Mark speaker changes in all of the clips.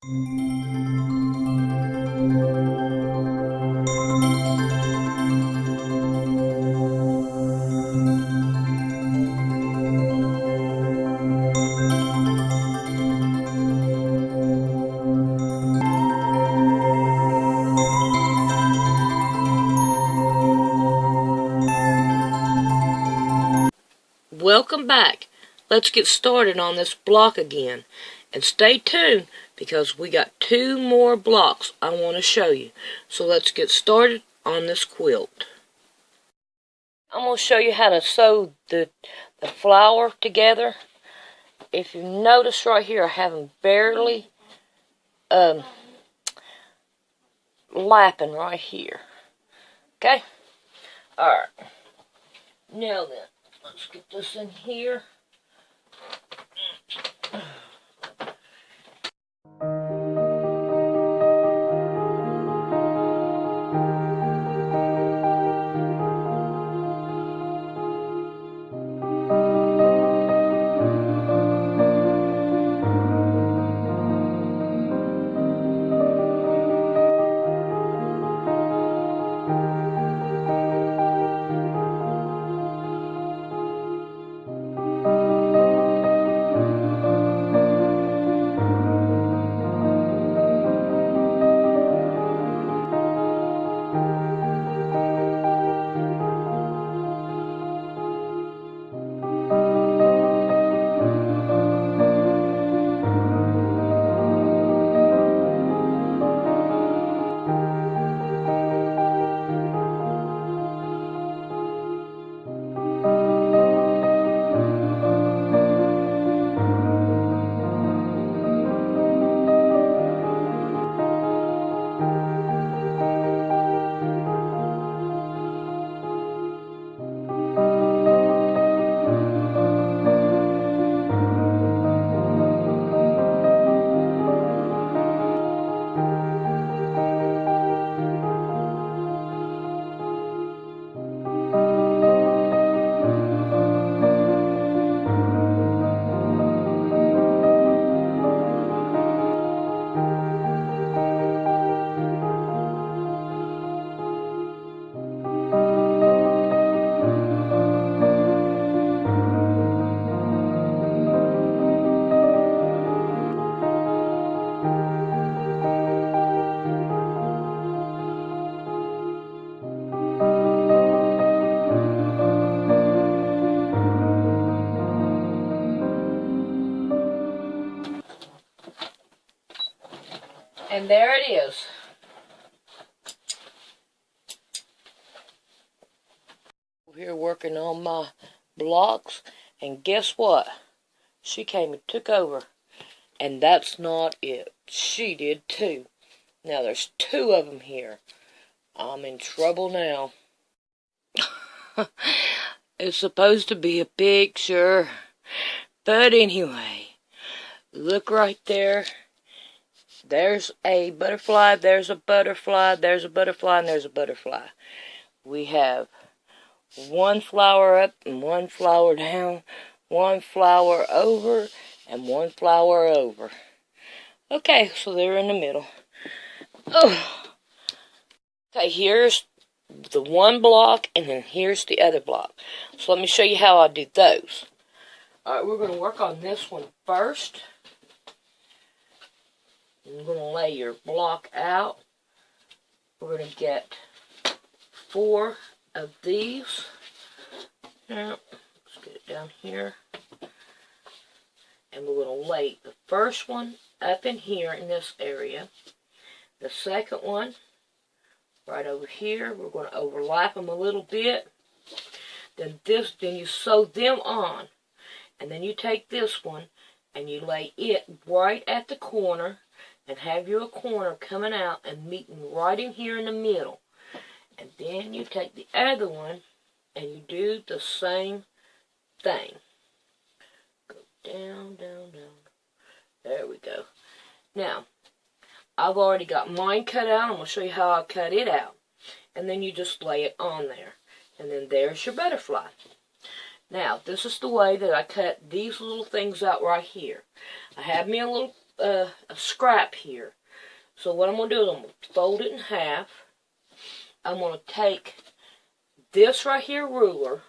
Speaker 1: Welcome back. Let's get started on this block again. And stay tuned because we got 2 more blocks I want to show you. So let's get started on this quilt. I'm going to show you how to sew the flower together. If you notice right here, I have them barely lapping right here. Okay? Alright. Now then. Let's get this in here. And there it is. Here working on my blocks, and guess what? She came and took over. And that's not it. She did too. Now there's 2 of them here. I'm in trouble now. It's supposed to be a picture. But anyway, look right there. There's a butterfly, there's a butterfly, there's a butterfly, and there's a butterfly. We have 1 flower up and 1 flower down, 1 flower over and 1 flower over. Okay, so they're in the middle. Oh. Okay, here's the 1 block, and then here's the other block. So let me show you how I do those. Alright, we're going to work on this one first. You're going to lay your block out. We're going to get 4 of these. Now, let's get it down here. And we're going to lay the first one up in here in this area. The second one right over here. We're going to overlap them a little bit. Then you sew them on. And then you take this one and you lay it right at the corner. And have your corner coming out and meeting right in here in the middle. And then you take the other one and you do the same thing. Go down, down, down. There we go. Now, I've already got mine cut out. I'm going to show you how I cut it out. And then you just lay it on there. And then there's your butterfly. Now, this is the way that I cut these little things out right here. I have me a little a scrap here. So what I'm going to do is I'm going to fold it in half. I'm going to take this right here ruler,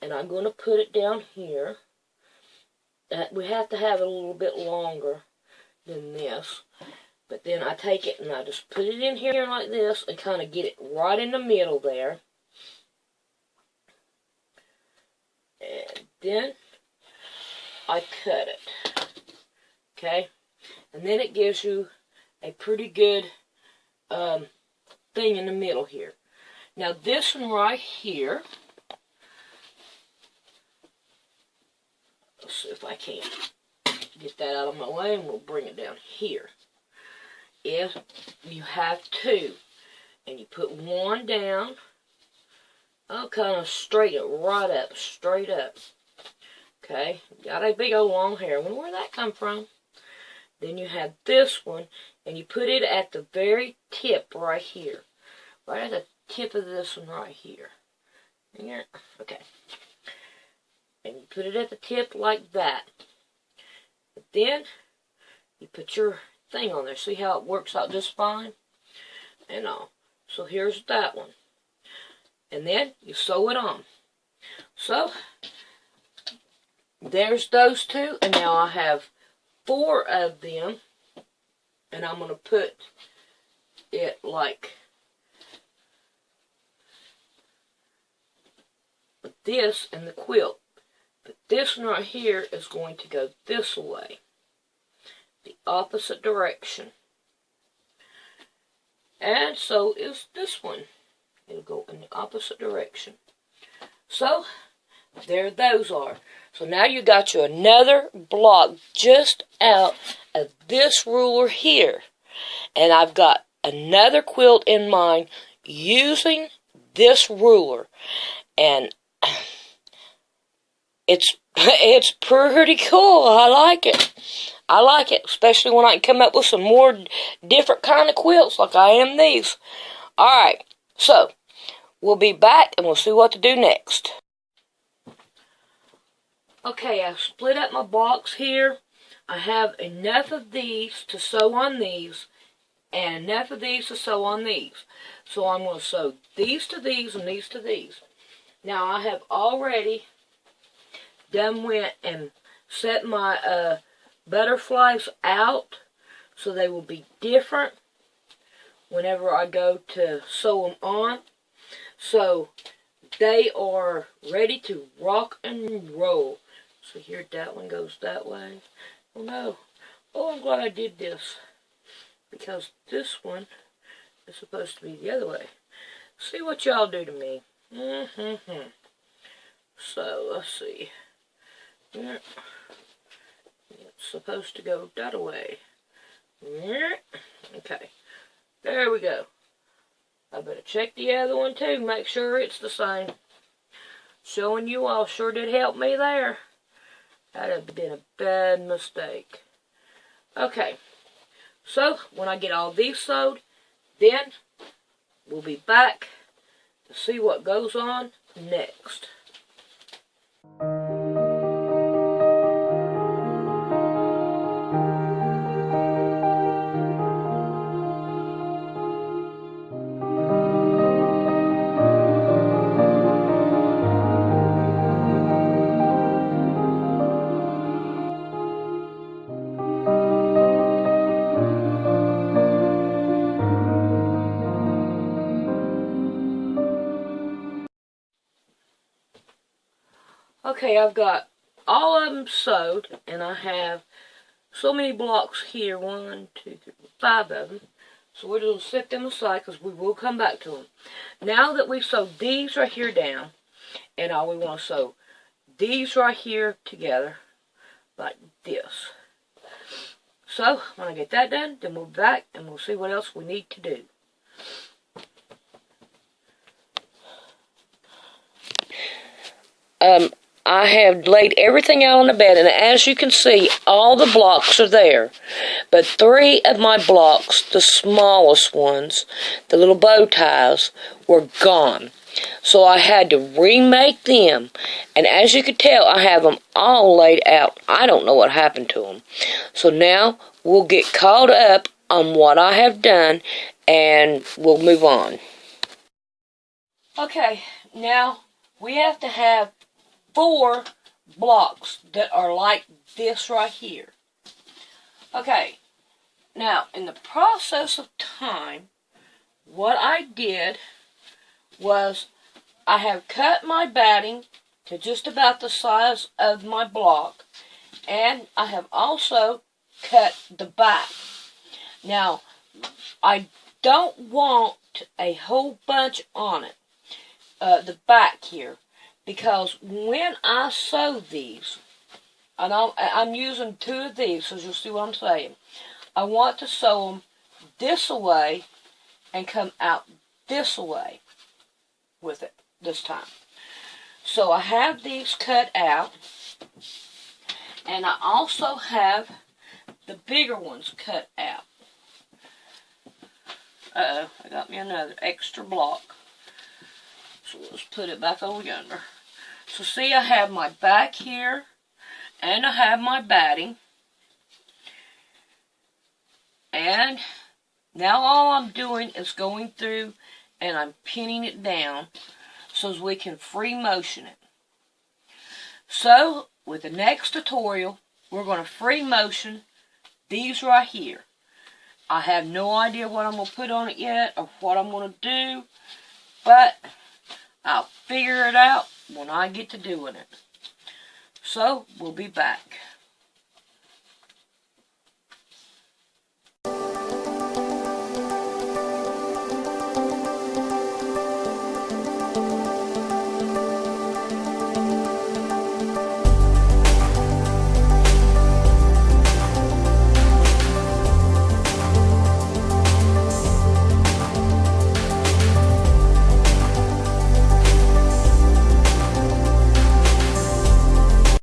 Speaker 1: and I'm going to put it down here. We have to have it a little bit longer than this. But then I take it and I just put it in here like this and kind of get it right in the middle there. And then I cut it. Okay? And then it gives you a pretty good thing in the middle here. Now this one right here, let's see if I can get that out of my way, and we'll bring it down here. If you have two, and you put one down, I'll kind of straighten it right up, straight up. Okay, got a big old long hair. I wonder where that come from. Then you have this one, and you put it at the very tip right here. Right at the tip of this one right here. Here. Okay. And you put it at the tip like that. But then, you put your thing on there. See how it works out just fine? And all. So here's that one. And then, you sew it on. So, there's those two. And now I have 4 of them. And I'm going to put it like this in the quilt. But this one right here is going to go this way. The opposite direction. And so is this one. It'll go in the opposite direction. So, there those are. So now you got you another block just out of this ruler here. And I've got another quilt in mind using this ruler. And it's pretty cool. I like it. I like it, especially when I can come up with some more different kind of quilts like I am these. Alright, so we'll be back and we'll see what to do next. Okay, I've split up my box here. I have enough of these to sew on these and enough of these to sew on these. So I'm going to sew these to these and these to these. Now I have already went and set my butterflies out so they will be different whenever I go to sew them on. So they are ready to rock and roll. So here that one goes that way. Oh no. Oh, I'm glad I did this. Because this one is supposed to be the other way. See what y'all do to me. So let's see. It's supposed to go that way. Okay. There we go. I better check the other one too. Make sure it's the same. Showing you all sure did help me there. That'd have been a bad mistake. Okay. So, when I get all these sewed, then we'll be back to see what goes on next. Okay, I've got all of them sewed, and I have so many blocks here. 1, 2, 3, 5 of them. So we're going to set them aside because we will come back to them. Now that we've sewed these right here down, and all we want to sew these right here together, like this. So, when I get that done, then we'll be back and we'll see what else we need to do. I have laid everything out on the bed, and as you can see, all the blocks are there. But 3 of my blocks, the smallest ones, the little bow ties, were gone. So I had to remake them. And as you can tell, I have them all laid out. I don't know what happened to them. So now we'll get caught up on what I have done and we'll move on. Okay, now we have to have 4 blocks that are like this right here. Okay, now in the process of time, what I did was I have cut my batting to just about the size of my block, and I have also cut the back. Now, I don't want a whole bunch on it, the back here, because when I sew these, and I'm using 2 of these, so you'll see what I'm saying. I want to sew them this way and come out this way with it this time. So I have these cut out, and I also have the bigger ones cut out. Uh-oh, I got me another extra block. So let's put it back over yonder. So see, I have my back here, and I have my batting. And now all I'm doing is going through and I'm pinning it down so as we can free motion it. So, with the next tutorial, we're going to free motion these right here. I have no idea what I'm going to put on it yet or what I'm going to do, but I'll figure it out when I get to doing it. So, we'll be back.